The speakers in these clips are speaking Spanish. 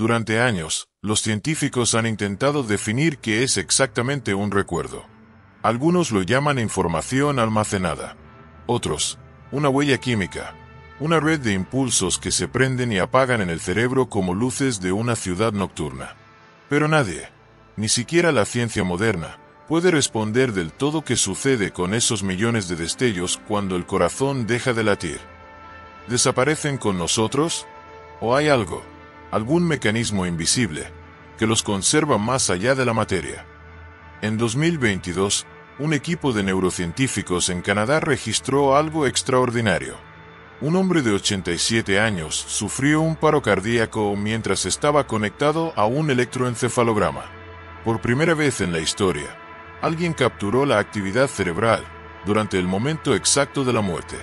Durante años, los científicos han intentado definir qué es exactamente un recuerdo. Algunos lo llaman información almacenada. Otros, una huella química, una red de impulsos que se prenden y apagan en el cerebro como luces de una ciudad nocturna. Pero nadie, ni siquiera la ciencia moderna, puede responder del todo qué sucede con esos millones de destellos cuando el corazón deja de latir. ¿Desaparecen con nosotros? ¿O hay algo, algún mecanismo invisible, que los conserva más allá de la materia? En 2022, un equipo de neurocientíficos en Canadá registró algo extraordinario. Un hombre de 87 años sufrió un paro cardíaco mientras estaba conectado a un electroencefalograma. Por primera vez en la historia, alguien capturó la actividad cerebral durante el momento exacto de la muerte.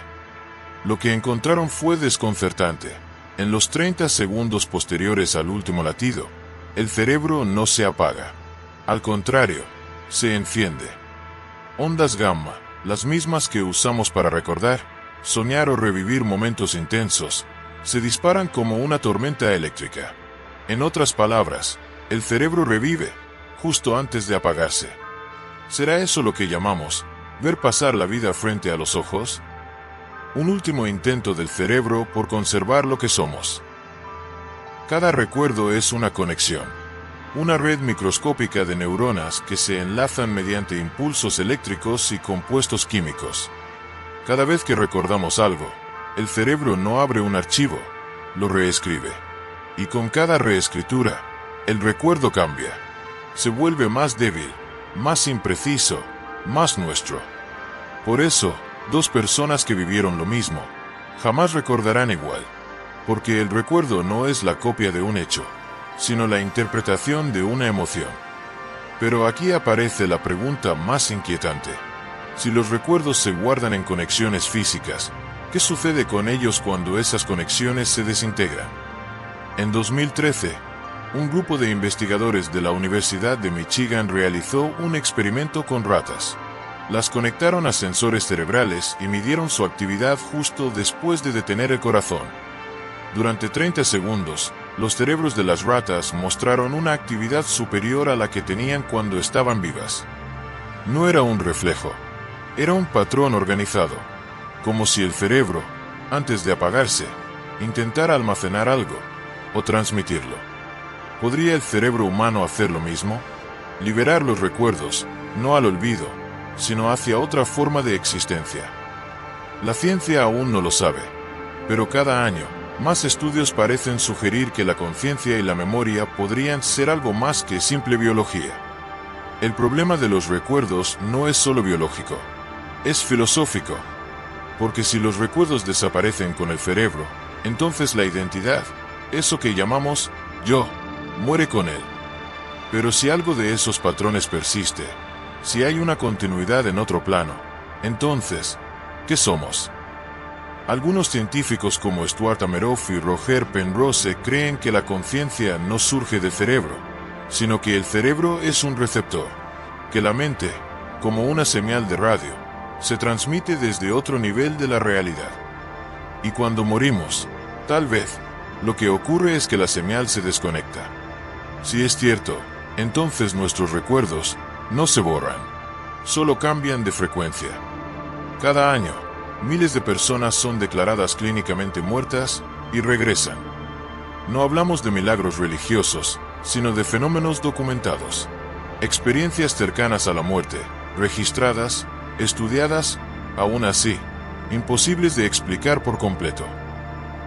Lo que encontraron fue desconcertante. En los 30 segundos posteriores al último latido, el cerebro no se apaga. Al contrario, se enciende. Ondas gamma, las mismas que usamos para recordar, soñar o revivir momentos intensos, se disparan como una tormenta eléctrica. En otras palabras, el cerebro revive, justo antes de apagarse. ¿Será eso lo que llamamos ver pasar la vida frente a los ojos? Un último intento del cerebro por conservar lo que somos. Cada recuerdo es una conexión, una red microscópica de neuronas que se enlazan mediante impulsos eléctricos y compuestos químicos. Cada vez que recordamos algo, el cerebro no abre un archivo, lo reescribe. Y con cada reescritura, el recuerdo cambia. Se vuelve más débil, más impreciso, más nuestro. Por eso, dos personas que vivieron lo mismo, jamás recordarán igual, porque el recuerdo no es la copia de un hecho, sino la interpretación de una emoción. Pero aquí aparece la pregunta más inquietante. Si los recuerdos se guardan en conexiones físicas, ¿qué sucede con ellos cuando esas conexiones se desintegran? En 2013, un grupo de investigadores de la Universidad de Michigan realizó un experimento con ratas. Las conectaron a sensores cerebrales y midieron su actividad justo después de detener el corazón. Durante 30 segundos, los cerebros de las ratas mostraron una actividad superior a la que tenían cuando estaban vivas. No era un reflejo, era un patrón organizado, como si el cerebro, antes de apagarse, intentara almacenar algo o transmitirlo. ¿Podría el cerebro humano hacer lo mismo? Liberar los recuerdos, no al olvido, sino hacia otra forma de existencia. La ciencia aún no lo sabe, pero cada año, más estudios parecen sugerir que la conciencia y la memoria podrían ser algo más que simple biología. El problema de los recuerdos no es solo biológico, es filosófico, porque si los recuerdos desaparecen con el cerebro, entonces la identidad, eso que llamamos yo, muere con él. Pero si algo de esos patrones persiste, si hay una continuidad en otro plano, entonces, ¿qué somos? Algunos científicos como Stuart Hameroff y Roger Penrose creen que la conciencia no surge del cerebro, sino que el cerebro es un receptor, que la mente, como una señal de radio, se transmite desde otro nivel de la realidad. Y cuando morimos, tal vez, lo que ocurre es que la señal se desconecta. Si es cierto, entonces nuestros recuerdos no se borran, solo cambian de frecuencia. Cada año, miles de personas son declaradas clínicamente muertas y regresan. No hablamos de milagros religiosos, sino de fenómenos documentados. Experiencias cercanas a la muerte, registradas, estudiadas, aún así, imposibles de explicar por completo.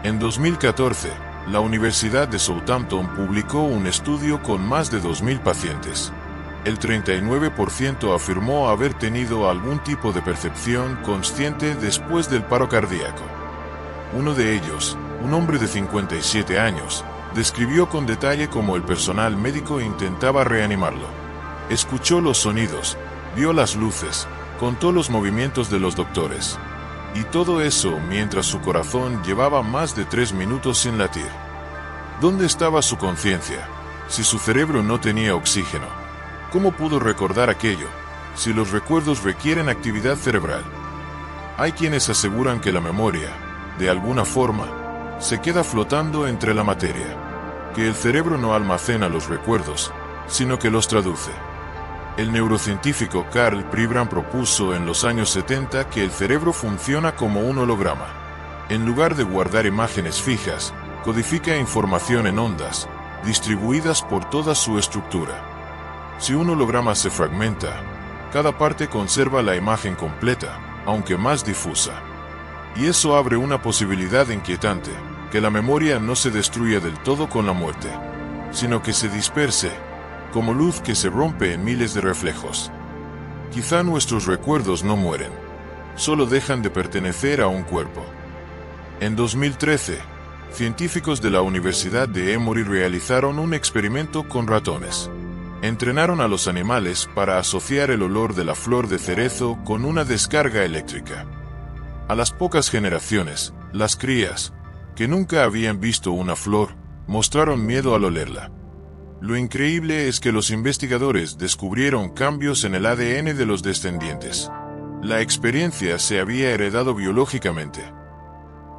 En 2014, la Universidad de Southampton publicó un estudio con más de 2.000 pacientes. El 39% afirmó haber tenido algún tipo de percepción consciente después del paro cardíaco. Uno de ellos, un hombre de 57 años, describió con detalle cómo el personal médico intentaba reanimarlo. Escuchó los sonidos, vio las luces, contó los movimientos de los doctores. Y todo eso mientras su corazón llevaba más de 3 minutos sin latir. ¿Dónde estaba su conciencia? Si su cerebro no tenía oxígeno, ¿cómo pudo recordar aquello, si los recuerdos requieren actividad cerebral? Hay quienes aseguran que la memoria, de alguna forma, se queda flotando entre la materia, que el cerebro no almacena los recuerdos, sino que los traduce. El neurocientífico Carl Pribram propuso en los años 70 que el cerebro funciona como un holograma. En lugar de guardar imágenes fijas, codifica información en ondas, distribuidas por toda su estructura. Si un holograma se fragmenta, cada parte conserva la imagen completa, aunque más difusa. Y eso abre una posibilidad inquietante, que la memoria no se destruya del todo con la muerte, sino que se disperse, como luz que se rompe en miles de reflejos. Quizá nuestros recuerdos no mueren, solo dejan de pertenecer a un cuerpo. En 2013, científicos de la Universidad de Emory realizaron un experimento con ratones. Entrenaron a los animales para asociar el olor de la flor de cerezo con una descarga eléctrica. A las pocas generaciones, las crías, que nunca habían visto una flor, mostraron miedo al olerla. Lo increíble es que los investigadores descubrieron cambios en el ADN de los descendientes. La experiencia se había heredado biológicamente.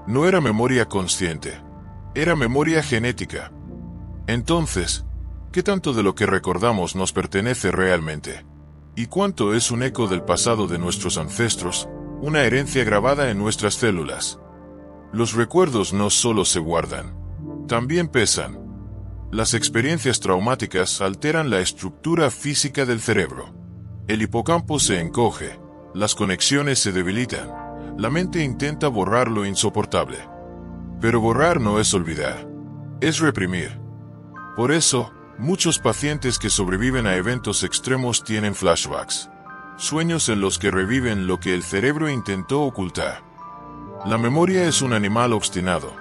No era memoria consciente, era memoria genética. Entonces, ¿qué tanto de lo que recordamos nos pertenece realmente? ¿Y cuánto es un eco del pasado de nuestros ancestros, una herencia grabada en nuestras células? Los recuerdos no solo se guardan, también pesan. Las experiencias traumáticas alteran la estructura física del cerebro. El hipocampo se encoge, las conexiones se debilitan, la mente intenta borrar lo insoportable. Pero borrar no es olvidar, es reprimir. Por eso, muchos pacientes que sobreviven a eventos extremos tienen flashbacks, sueños en los que reviven lo que el cerebro intentó ocultar. La memoria es un animal obstinado.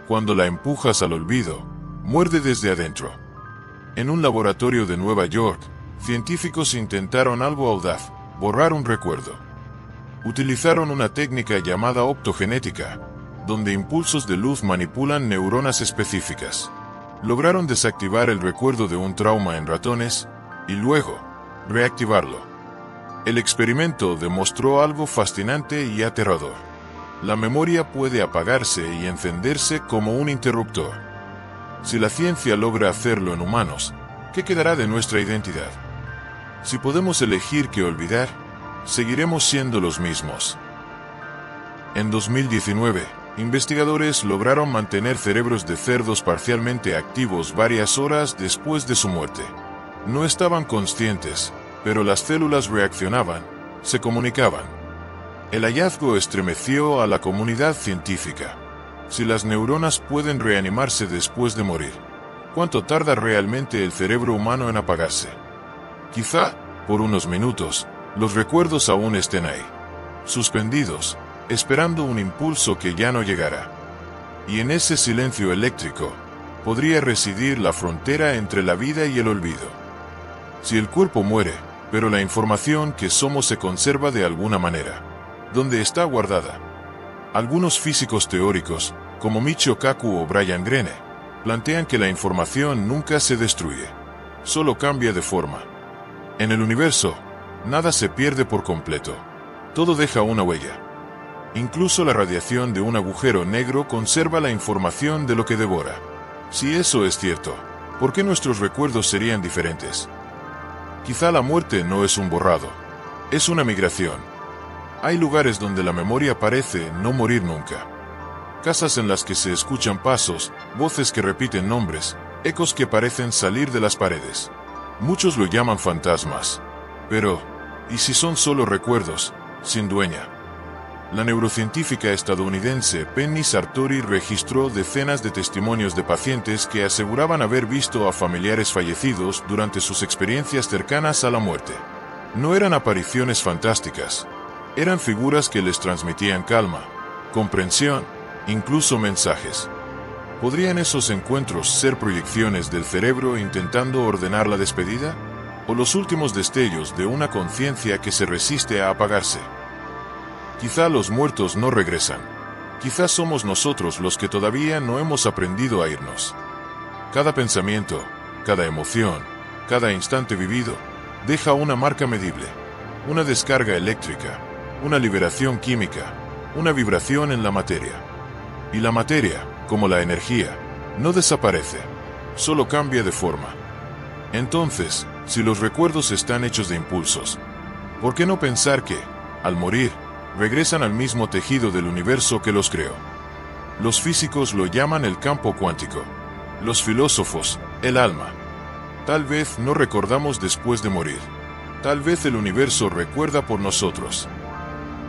Cuando la empujas al olvido, muerde desde adentro. En un laboratorio de Nueva York, científicos intentaron algo audaz, borrar un recuerdo. Utilizaron una técnica llamada optogenética, donde impulsos de luz manipulan neuronas específicas. Lograron desactivar el recuerdo de un trauma en ratones, y luego, reactivarlo. El experimento demostró algo fascinante y aterrador. La memoria puede apagarse y encenderse como un interruptor. Si la ciencia logra hacerlo en humanos, ¿qué quedará de nuestra identidad? Si podemos elegir qué olvidar, seguiremos siendo los mismos. En 2019, investigadores lograron mantener cerebros de cerdos parcialmente activos varias horas después de su muerte. No estaban conscientes, pero las células reaccionaban, se comunicaban. El hallazgo estremeció a la comunidad científica. Si las neuronas pueden reanimarse después de morir, ¿cuánto tarda realmente el cerebro humano en apagarse? Quizá, por unos minutos, los recuerdos aún estén ahí, suspendidos, esperando un impulso que ya no llegará. Y en ese silencio eléctrico, podría residir la frontera entre la vida y el olvido. Si el cuerpo muere, pero la información que somos se conserva de alguna manera, ¿dónde está guardada? Algunos físicos teóricos, como Michio Kaku o Brian Greene, plantean que la información nunca se destruye, solo cambia de forma. En el universo, nada se pierde por completo, todo deja una huella. Incluso la radiación de un agujero negro conserva la información de lo que devora. Si eso es cierto, ¿por qué nuestros recuerdos serían diferentes? Quizá la muerte no es un borrado, es una migración. Hay lugares donde la memoria parece no morir nunca. Casas en las que se escuchan pasos, voces que repiten nombres, ecos que parecen salir de las paredes. Muchos lo llaman fantasmas. Pero, ¿y si son solo recuerdos, sin dueña? La neurocientífica estadounidense Penny Sartori registró decenas de testimonios de pacientes que aseguraban haber visto a familiares fallecidos durante sus experiencias cercanas a la muerte. No eran apariciones fantásticas. Eran figuras que les transmitían calma, comprensión, incluso mensajes. ¿Podrían esos encuentros ser proyecciones del cerebro intentando ordenar la despedida? ¿O los últimos destellos de una conciencia que se resiste a apagarse? Quizá los muertos no regresan. Quizá somos nosotros los que todavía no hemos aprendido a irnos. Cada pensamiento, cada emoción, cada instante vivido, deja una marca medible, una descarga eléctrica, una liberación química, una vibración en la materia. Y la materia, como la energía, no desaparece, solo cambia de forma. Entonces, si los recuerdos están hechos de impulsos, ¿por qué no pensar que, al morir, regresan al mismo tejido del universo que los creó? Los físicos lo llaman el campo cuántico. Los filósofos, el alma. Tal vez no recordamos después de morir. Tal vez el universo recuerda por nosotros.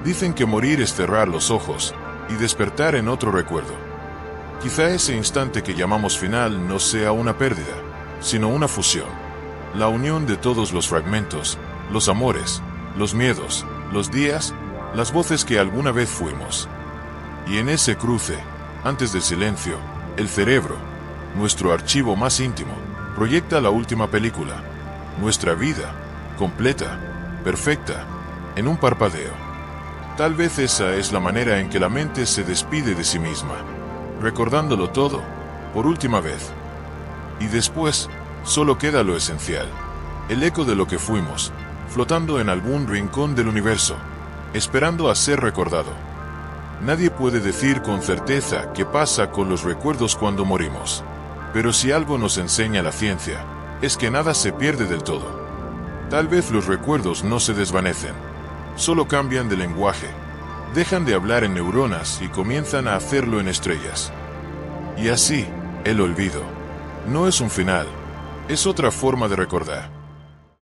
Dicen que morir es cerrar los ojos y despertar en otro recuerdo. Quizá ese instante que llamamos final no sea una pérdida, sino una fusión. La unión de todos los fragmentos, los amores, los miedos, los días, las voces que alguna vez fuimos. Y en ese cruce, antes del silencio, el cerebro, nuestro archivo más íntimo, proyecta la última película, nuestra vida, completa, perfecta, en un parpadeo. Tal vez esa es la manera en que la mente se despide de sí misma, recordándolo todo, por última vez. Y después, solo queda lo esencial, el eco de lo que fuimos, flotando en algún rincón del universo, esperando a ser recordado. Nadie puede decir con certeza qué pasa con los recuerdos cuando morimos. Pero si algo nos enseña la ciencia, es que nada se pierde del todo. Tal vez los recuerdos no se desvanecen, solo cambian de lenguaje, dejan de hablar en neuronas y comienzan a hacerlo en estrellas. Y así, el olvido no es un final, es otra forma de recordar.